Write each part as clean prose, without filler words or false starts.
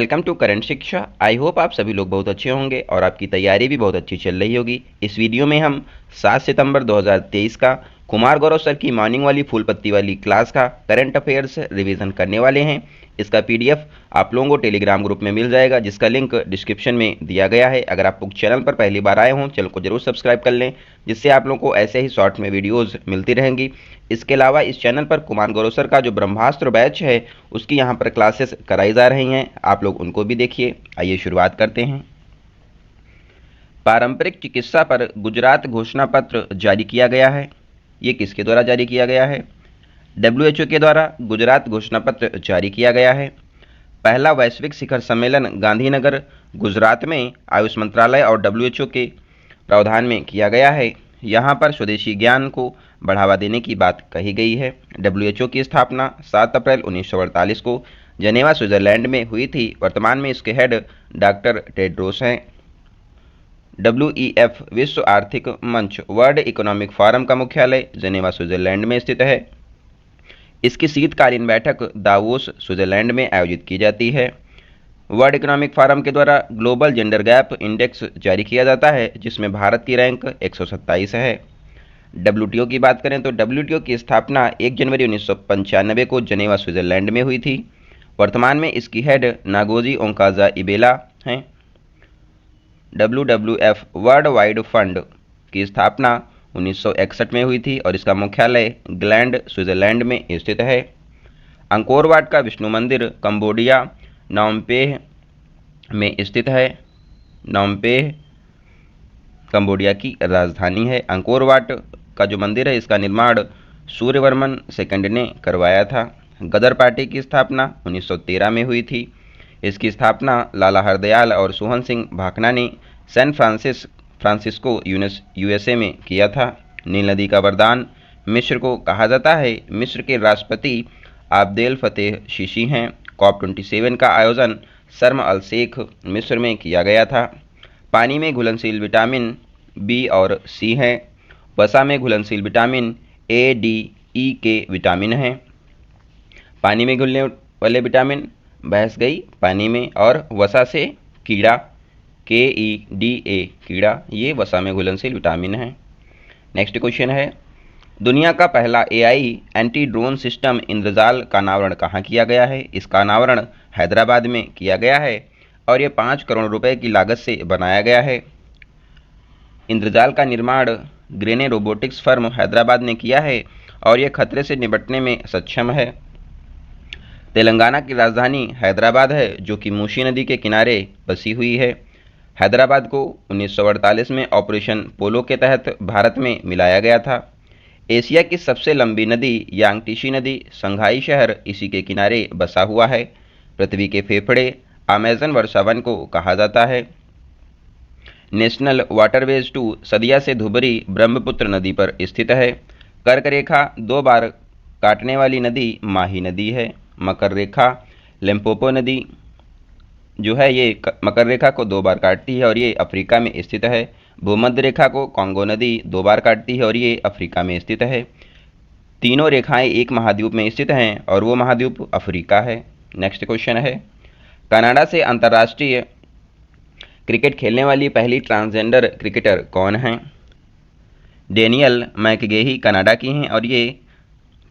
Welcome to current शिक्षा। I hope आप सभी लोग बहुत अच्छे होंगे और आपकी तैयारी भी बहुत अच्छी चल रही होगी। इस वीडियो में हम 7 सितंबर 2023 का कुमार गौरव सर की मॉर्निंग वाली फूल पत्ती वाली क्लास का करंट अफेयर्स रिवीजन करने वाले हैं। इसका पीडीएफ आप लोगों को टेलीग्राम ग्रुप में मिल जाएगा, जिसका लिंक डिस्क्रिप्शन में दिया गया है। अगर आप लोग चैनल पर पहली बार आए हों, चैनल को जरूर सब्सक्राइब कर लें, जिससे आप लोगों को ऐसे ही शॉर्ट में वीडियोज़ मिलती रहेंगी। इसके अलावा इस चैनल पर कुमार गौरव सर का जो ब्रह्मास्त्र बैच है उसकी यहाँ पर क्लासेस कराई जा रही हैं, आप लोग उनको भी देखिए। आइए शुरुआत करते हैं। पारंपरिक चिकित्सा पर गुजरात घोषणा पत्र जारी किया गया है। ये किसके द्वारा जारी किया गया है? WHO के द्वारा गुजरात घोषणा पत्र जारी किया गया है। पहला वैश्विक शिखर सम्मेलन गांधीनगर गुजरात में आयुष मंत्रालय और WHO के प्रावधान में किया गया है। यहाँ पर स्वदेशी ज्ञान को बढ़ावा देने की बात कही गई है। WHO की स्थापना 7 अप्रैल 1948 को जनेवा स्विट्जरलैंड में हुई थी। वर्तमान में इसके हेड डॉक्टर टेड्रोस हैं। WEF विश्व आर्थिक मंच वर्ल्ड इकोनॉमिक फोरम का मुख्यालय जनेवा स्विट्जरलैंड में स्थित है। इसकी शीतकालीन बैठक दावोस स्विट्जरलैंड में आयोजित की जाती है। वर्ल्ड इकोनॉमिक फोरम के द्वारा ग्लोबल जेंडर गैप इंडेक्स जारी किया जाता है, जिसमें भारत की रैंक 127 है। WTO की बात करें तो WTO की स्थापना 1 जनवरी 1995 को जनेवा स्विट्जरलैंड में हुई थी। वर्तमान में इसकी हेड नागोजी ओंकाजा इबेला हैं। WWF वर्ल्ड वाइड फंड की स्थापना 1961 में हुई थी और इसका मुख्यालय ग्लैंड स्विट्जरलैंड में स्थित है। अंकोर वाट का विष्णु मंदिर कंबोडिया नोमपेह में स्थित है। नोमपेह कंबोडिया की राजधानी है। अंकोर वाट का जो मंदिर है इसका निर्माण सूर्यवर्मन सेकंड ने करवाया था। गदर पार्टी की स्थापना 1913 में हुई थी। इसकी स्थापना लाला हरदयाल और सोहन सिंह भाखना ने सैन फ्रांसिस्को USA में किया था। नील नदी का वरदान मिस्र को कहा जाता है। मिस्र के राष्ट्रपति आब्देल फतेह शीशी हैं। COP27 का आयोजन शर्म अल शेख मिस्र में किया गया था। पानी में घुलनशील विटामिन B और C हैं। वसा में घुलनशील विटामिन A, D, E के विटामिन हैं। पानी में घुलने वाले विटामिन भैंस गई पानी में, और वसा से कीड़ा KEDA कीड़ा, ये वसा में घुलनशील विटामिन है। नेक्स्ट क्वेश्चन है, दुनिया का पहला AI एंटी ड्रोन सिस्टम इंद्रजाल का अनावरण कहाँ किया गया है? इसका अनावरण हैदराबाद में किया गया है और ये 5 करोड़ रुपए की लागत से बनाया गया है। इंद्रजाल का निर्माण ग्रेने रोबोटिक्स फर्म हैदराबाद ने किया है और ये खतरे से निपटने में सक्षम है। तेलंगाना की राजधानी हैदराबाद है, जो कि मूसी नदी के किनारे बसी हुई है। हैदराबाद को 1948 में ऑपरेशन पोलो के तहत भारत में मिलाया गया था। एशिया की सबसे लंबी नदी यांगटीसी नदी संघाई शहर इसी के किनारे बसा हुआ है। पृथ्वी के फेफड़े अमेज़न वर्षावन को कहा जाता है। नेशनल वाटरवेज 2 सदिया से धुबरी ब्रह्मपुत्र नदी पर स्थित है। कर्क रेखा 2 बार काटने वाली नदी माही नदी है। मकर रेखा लिम्पोपो नदी जो है ये मकर रेखा को 2 बार काटती है और ये अफ्रीका में स्थित है। भूमध्य रेखा को कॉन्गो नदी 2 बार काटती है और ये अफ्रीका में स्थित है। तीनों रेखाएं एक महाद्वीप में स्थित हैं और वो महाद्वीप अफ्रीका है। नेक्स्ट क्वेश्चन है, कनाडा से अंतर्राष्ट्रीय क्रिकेट खेलने वाली पहली ट्रांसजेंडर क्रिकेटर कौन हैं? डेनियल मैकगेही कनाडा की हैं और ये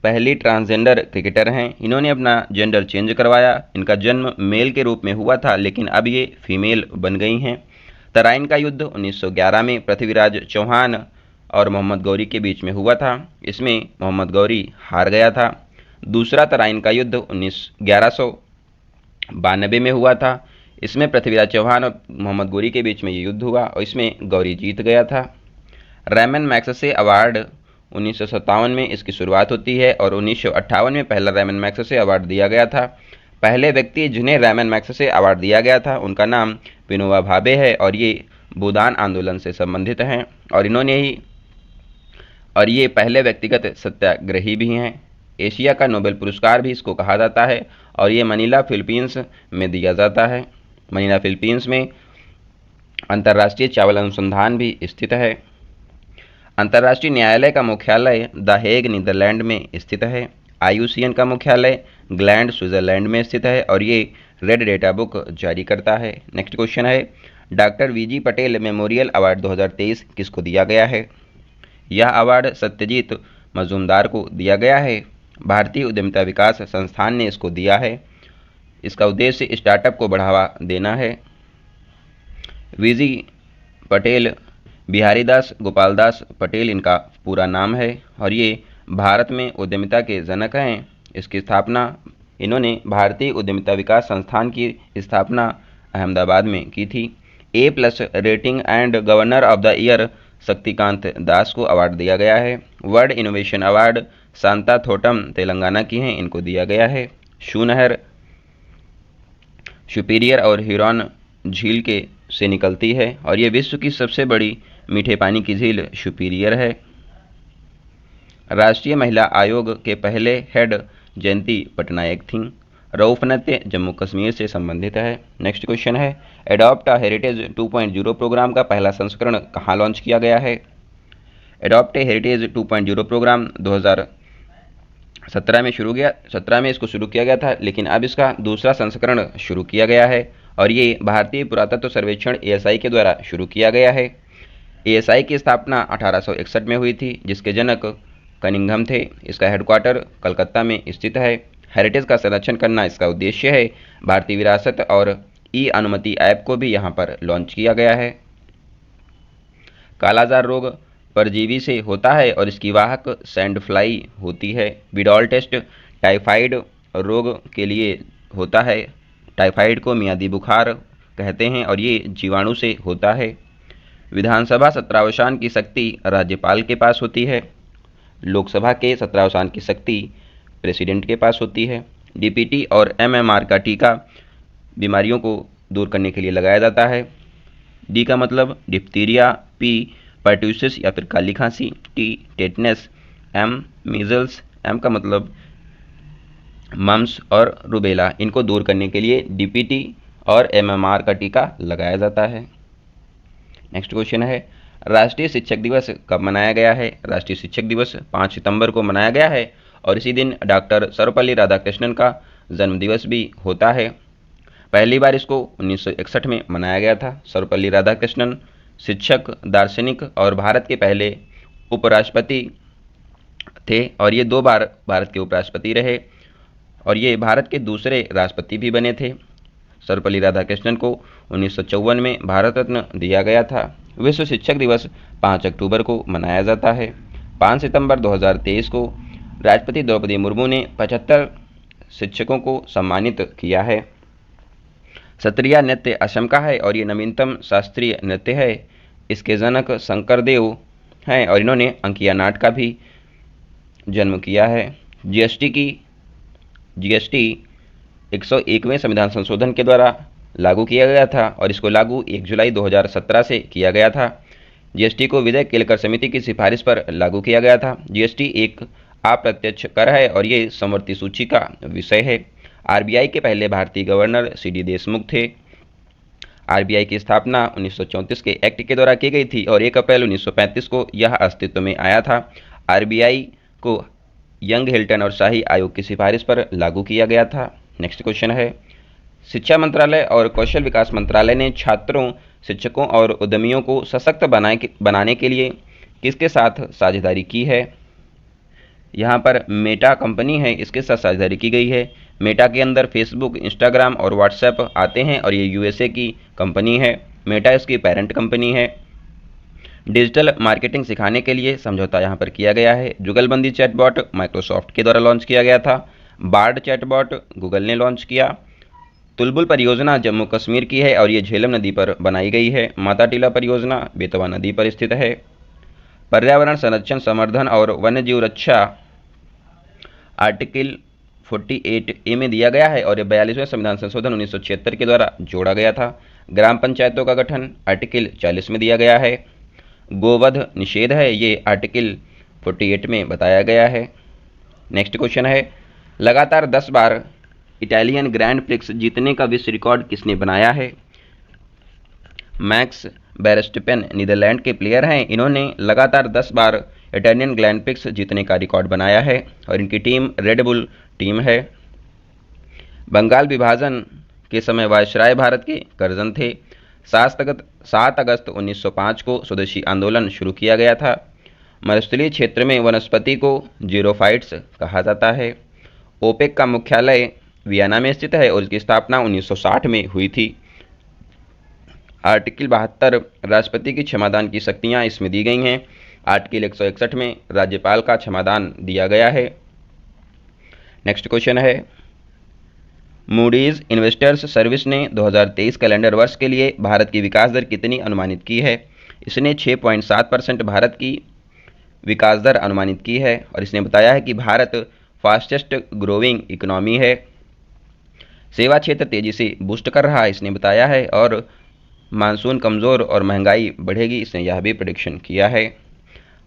पहली ट्रांसजेंडर क्रिकेटर हैं। इन्होंने अपना जेंडर चेंज करवाया। इनका जन्म मेल के रूप में हुआ था, लेकिन अब ये फीमेल बन गई हैं। तराइन का युद्ध 1911 में पृथ्वीराज चौहान और मोहम्मद गौरी के बीच में हुआ था। इसमें मोहम्मद गौरी हार गया था। दूसरा तराइन का युद्ध 1192 में हुआ था। इसमें पृथ्वीराज चौहान और मोहम्मद गौरी के बीच में ये युद्ध हुआ और इसमें गौरी जीत गया था। रैमन मैग्सेसे अवार्ड 1957 में इसकी शुरुआत होती है और 1958 में पहला रैमन मैग्सेसे अवार्ड दिया गया था। पहले व्यक्ति जिन्हें रैमन मैग्सेसे अवार्ड दिया गया था उनका नाम विनोबा भावे है और ये भूदान आंदोलन से संबंधित हैं और ये पहले व्यक्तिगत सत्याग्रही भी हैं। एशिया का नोबेल पुरस्कार भी इसको कहा जाता है और ये मनीला फिलीपींस में दिया जाता है। मनीला फिलीपींस में अंतर्राष्ट्रीय चावल अनुसंधान भी स्थित है। अंतर्राष्ट्रीय न्यायालय का मुख्यालय द हेग नीदरलैंड में स्थित है। IUCN का मुख्यालय ग्लैंड स्विट्जरलैंड में स्थित है और ये रेड डेटा बुक जारी करता है। नेक्स्ट क्वेश्चन है, doctor VG Patel memorial award 2023 किसको दिया गया है? यह अवार्ड सत्यजीत मजूमदार को दिया गया है। भारतीय उद्यमिता विकास संस्थान ने इसको दिया है। इसका उद्देश्य स्टार्टअप को बढ़ावा देना है। VG पटेल बिहारी दास गोपाल दास पटेल इनका पूरा नाम है और ये भारत में उद्यमिता के जनक हैं। इसकी स्थापना इन्होंने भारतीय उद्यमिता विकास संस्थान की स्थापना अहमदाबाद में की थी। A+ rating and governor of the year Shaktikanta Das को अवार्ड दिया गया है। World innovation award Shanta Thotam Telangana की हैं, इनको दिया गया है। शू नहर सुपीरियर और हिरॉन झील के से निकलती है और ये विश्व की सबसे बड़ी मीठे पानी की झील सुपीरियर है। राष्ट्रीय महिला आयोग के पहले हेड जयंती पटनायक थीं। रऊफ नृत्य जम्मू कश्मीर से संबंधित है। नेक्स्ट क्वेश्चन है, एडॉप्ट हेरिटेज 2.0 प्रोग्राम का पहला संस्करण कहाँ लॉन्च किया गया है? एडॉप्ट हेरिटेज 2.0 प्रोग्राम 2017 में 17 में इसको शुरू किया गया था, लेकिन अब इसका दूसरा संस्करण शुरू किया गया है और ये भारतीय पुरातत्व सर्वेक्षण ASI के द्वारा शुरू किया गया है। ASI की स्थापना 1861 में हुई थी, जिसके जनक कनिंघम थे। इसका हेडक्वार्टर कलकत्ता में स्थित है। हेरिटेज का संरक्षण करना इसका उद्देश्य है। भारतीय विरासत और अनुमति ऐप को भी यहाँ पर लॉन्च किया गया है। कालाजार रोग परजीवी से होता है और इसकी वाहक सैंड फ्लाई होती है। विडॉल टेस्ट टाइफाइड रोग के लिए होता है। टाइफाइड को मियादी बुखार कहते हैं और ये जीवाणु से होता है। विधानसभा सत्रावसान की शक्ति राज्यपाल के पास होती है। लोकसभा के सत्रावसान की शक्ति प्रेसिडेंट के पास होती है। DPT और MMR का टीका बीमारियों को दूर करने के लिए लगाया जाता है। D का मतलब डिप्थीरिया, P पर्ट्यूसिस या फिर काली खांसी, T tetanus, M measles, M का मतलब मम्स और रुबेला, इनको दूर करने के लिए DPT और MMR का टीका लगाया जाता है। नेक्स्ट क्वेश्चन है, राष्ट्रीय शिक्षक दिवस कब मनाया गया है? राष्ट्रीय शिक्षक दिवस 5 सितंबर को मनाया गया है और इसी दिन डॉक्टर सर्वपल्ली राधाकृष्णन का जन्मदिवस भी होता है। पहली बार इसको 1961 में मनाया गया था। सर्वपल्ली राधाकृष्णन शिक्षक, दार्शनिक और भारत के पहले उपराष्ट्रपति थे और ये 2 बार भारत के उपराष्ट्रपति रहे और ये भारत के दूसरे राष्ट्रपति भी बने थे। सर्वपल्ली राधाकृष्णन को 1954 में भारत रत्न दिया गया था। विश्व शिक्षक दिवस 5 अक्टूबर को मनाया जाता है। 5 सितंबर 2023 को राष्ट्रपति द्रौपदी मुर्मू ने 75 शिक्षकों को सम्मानित किया है। सत्रिया नृत्य असम का है और ये नवीनतम शास्त्रीय नृत्य है। इसके जनक शंकर देव हैं और इन्होंने अंकिया नाट का भी जन्म किया है। GST 101वें संविधान संशोधन के द्वारा लागू किया गया था और इसको लागू 1 जुलाई 2017 से किया गया था। GST को विधेयक केलकर समिति की सिफारिश पर लागू किया गया था। GST एक अप्रत्यक्ष कर है और ये समवर्ती सूची का विषय है। RBI के पहले भारतीय गवर्नर CD देशमुख थे। RBI की स्थापना 1934 के एक्ट के द्वारा की गई थी और 1 अप्रैल 1935 को यह अस्तित्व में आया था। RBI को यंग हिल्टन और शाही आयोग की सिफारिश पर लागू किया गया था। नेक्स्ट क्वेश्चन है, शिक्षा मंत्रालय और कौशल विकास मंत्रालय ने छात्रों, शिक्षकों और उद्यमियों को सशक्त बनाने के लिए किसके साथ साझेदारी की है? यहाँ पर मेटा कंपनी है, इसके साथ साझेदारी की गई है। मेटा के अंदर फेसबुक, इंस्टाग्राम और व्हाट्सएप आते हैं और ये USA की कंपनी है। मेटा इसकी पेरेंट कंपनी है। डिजिटल मार्केटिंग सिखाने के लिए समझौता यहाँ पर किया गया है। जुगलबंदी चैटबॉट माइक्रोसॉफ्ट के द्वारा लॉन्च किया गया था। बार्ड चैटबॉट गूगल ने लॉन्च किया। तुलबुल परियोजना जम्मू कश्मीर की है और ये झेलम नदी पर बनाई गई है। माता टीला परियोजना बेतवा नदी पर स्थित है। पर्यावरण संरक्षण, संवर्धन और वन्यजीव रक्षा आर्टिकल 48A में दिया गया है और ये 42वें संविधान संशोधन 1976 के द्वारा जोड़ा गया था। ग्राम पंचायतों का गठन आर्टिकल 40 में दिया गया है। गोवध निषेध है, ये आर्टिकल 48 में बताया गया है। नेक्स्ट क्वेश्चन है, लगातार 10 बार इटालियन ग्रैंड प्रिक्स जीतने का विश्व रिकॉर्ड किसने बनाया है? मैक्स वेरस्टैपेन नीदरलैंड के प्लेयर हैं। इन्होंने लगातार 10 बार इटालियन ग्रैंड प्रिक्स जीतने का रिकॉर्ड बनाया है और इनकी टीम रेड बुल टीम है। बंगाल विभाजन के समय वायसराय भारत के कर्जन थे। 7 अगस्त 1905 को स्वदेशी आंदोलन शुरू किया गया था। मरुस्थलीय क्षेत्र में वनस्पति को जीरोफाइट्स कहा जाता है। ओपेक का मुख्यालय वियना में स्थित है और इसकी स्थापना 1960 में हुई थी। आर्टिकल 72 राष्ट्रपति की क्षमादान की शक्तियां इसमें दी गई हैं। आर्टिकल 161 में राज्यपाल का क्षमादान दिया गया है। नेक्स्ट क्वेश्चन है, मूडीज इन्वेस्टर्स सर्विस ने 2023 कैलेंडर वर्ष के लिए भारत की विकास दर कितनी अनुमानित की है? इसने 6.7% भारत की विकास दर अनुमानित की है और इसने बताया है कि भारत फास्टेस्ट ग्रोइंग इकोनॉमी है। सेवा क्षेत्र तेजी से बूस्ट कर रहा है, इसने बताया है, और मानसून कमज़ोर और महंगाई बढ़ेगी, इसने यह भी प्रेडिक्शन किया है।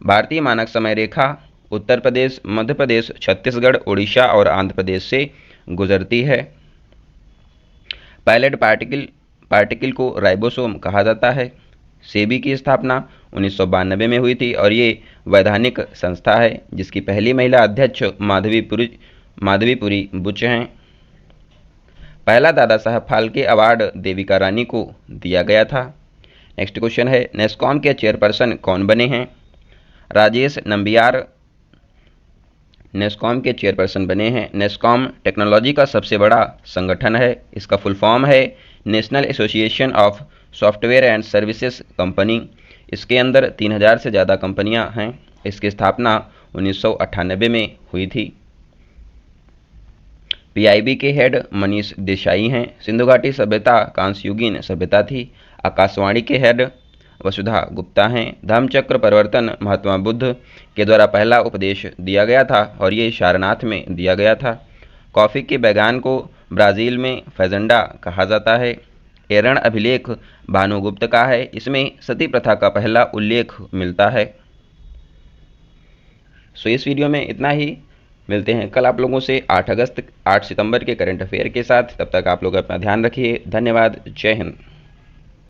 भारतीय मानक समय रेखा उत्तर प्रदेश, मध्य प्रदेश, छत्तीसगढ़, उड़ीसा और आंध्र प्रदेश से गुजरती है। पायलट पार्टिकल को राइबोसोम कहा जाता है। सेबी की स्थापना 1992 में हुई थी और ये वैधानिक संस्था है जिसकी पहली महिला अध्यक्ष माधवीपुरी बुच हैं। पहला दादा साहब फाल्के अवार्ड देविका रानी को दिया गया था। नेक्स्ट क्वेश्चन है, नेस्कॉम के चेयरपर्सन कौन बने हैं? राजेश नंबियार नेस्कॉम के चेयरपर्सन बने हैं। नेस्कॉम टेक्नोलॉजी का सबसे बड़ा संगठन है। इसका फुल फॉर्म है national association of software and services company. इसके अंदर 3000 से ज़्यादा कंपनियां हैं। इसकी स्थापना 1998 में हुई थी। पीआईबी के हेड मनीष देसाई हैं। सिंधु घाटी सभ्यता कांस्युगीन सभ्यता थी। आकाशवाणी के हेड वसुधा गुप्ता हैं। धम्मचक्र प्रवर्तन महात्मा बुद्ध के द्वारा पहला उपदेश दिया गया था और ये सारनाथ में दिया गया था। कॉफ़ी के बैगान को ब्राज़ील में फेजेंडा कहा जाता है। एरण अभिलेख भानुगुप्त का है। इसमें सती प्रथा का पहला उल्लेख मिलता है। सो इस वीडियो में इतना ही। मिलते हैं कल आप लोगों से 8 सितंबर के करंट अफेयर के साथ। तब तक आप लोग अपना ध्यान रखिए। धन्यवाद। जय हिंद।